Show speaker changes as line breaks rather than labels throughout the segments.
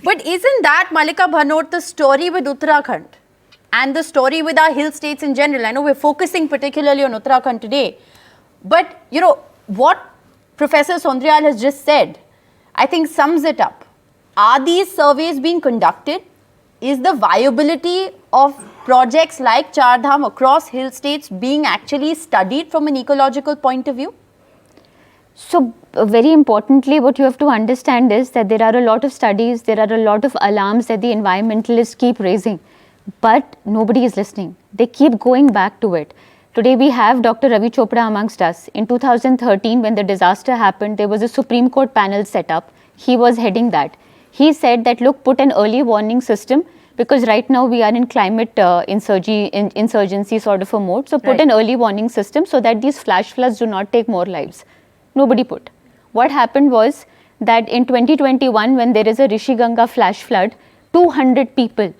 But isn't that, Mallika Bhanot, the story with Uttarakhand and the story with our hill states in general? I know we're focusing particularly on Uttarakhand today, but you know what Professor Sondrial has just said, I think sums it up. Are these surveys being conducted? Is the viability of projects like Char Dham across hill states being actually studied from an ecological point of view?
So very importantly, what you have to understand is that there are a lot of studies, there are a lot of alarms that the environmentalists keep raising, but nobody is listening. They keep going back to it. Today we have Dr. Ravi Chopra amongst us. In 2013, when the disaster happened, there was a Supreme Court panel set up. He was heading that. He said that, look, put an early warning system, because right now we are in climate insurgency sort of a mode. So put an early warning system so that these flash floods do not take more lives. Nobody put. What happened was that in 2021, when there is a Rishi Ganga flash flood, 200 people,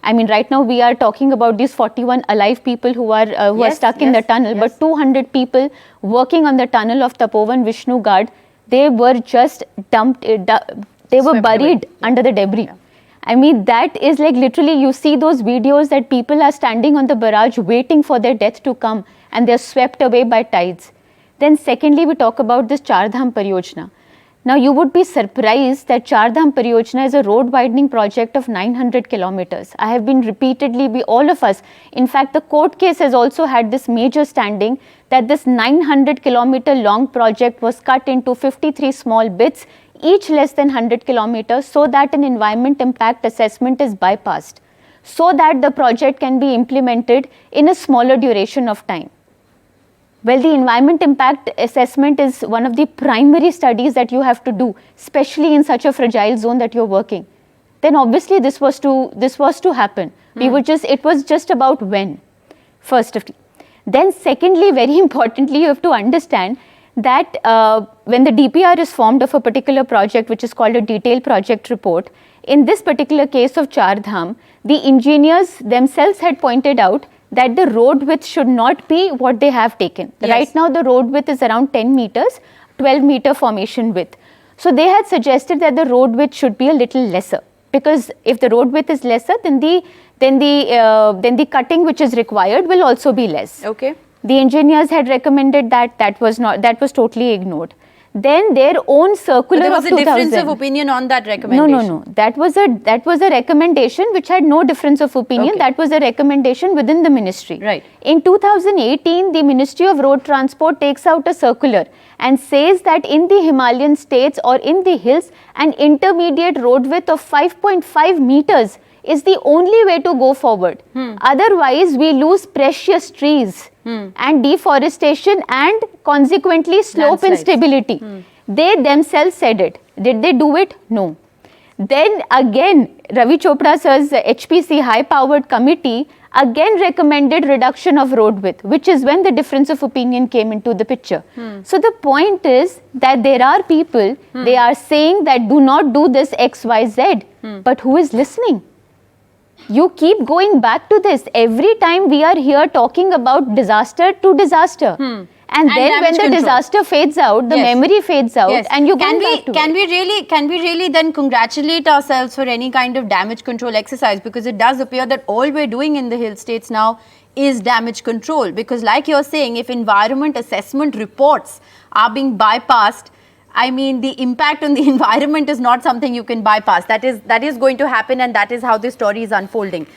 I mean, right now we are talking about these 41 alive people who are stuck in the tunnel, but 200 people working on the tunnel of Tapovan Vishnu Gad, they were just dumped, they were buried under the debris. Yeah. I mean, that is like literally, you see those videos that people are standing on the barrage waiting for their death to come, and they're swept away by tides. Then secondly, we talk about this Char Dham Pariyojana. Now, you would be surprised that Char Dham Pariyojana is a road widening project of 900 kilometers. I have been repeatedly, all of us, in fact, the court case has also had this major standing that this 900 kilometer long project was cut into 53 small bits, each less than 100 kilometers, so that an environment impact assessment is bypassed, so that the project can be implemented in a smaller duration of time. Well, the environment impact assessment is one of the primary studies that you have to do, especially in such a fragile zone that you're working. Then obviously this was to happen. It was just about when, first of all. Then secondly, very importantly, you have to understand that when the DPR is formed of a particular project, which is called a detailed project report, in this particular case of Char Dham, the engineers themselves had pointed out that the road width should not be what they have taken. Yes. Right now the road width is around 10 meters, 12 meter formation width. So they had suggested that the road width should be a little lesser, because if the road width is lesser, then the cutting which is required will also be less.
Okay.
The engineers had recommended that was totally ignored. Then their own circular
but there was
of
a difference of opinion on that recommendation.
No. That was a recommendation which had no difference of opinion. Okay. That was a recommendation within the ministry.
Right.
In 2018, the Ministry of Road Transport takes out a circular and says that in the Himalayan states or in the hills, an intermediate road width of 5.5 meters is the only way to go forward. Otherwise, we lose precious trees and deforestation and consequently slope instability. They themselves said it. Did they do it? No. Then again, Ravi Chopra sir's HPC high-powered committee again recommended reduction of road width, which is when the difference of opinion came into the picture. So the point is that there are people, they are saying that do not do this X, Y, Z, but who is listening? You keep going back to this. Every time we are here talking about disaster to disaster. And then when the disaster fades out, the memory fades out, and you
can we really then congratulate ourselves for any kind of damage control exercise? Because it does appear that all we're doing in the hill states now is damage control. Because like you're saying, if environment assessment reports are being bypassed, I mean, the impact on the environment is not something you can bypass. That is going to happen, and that is how this story is unfolding.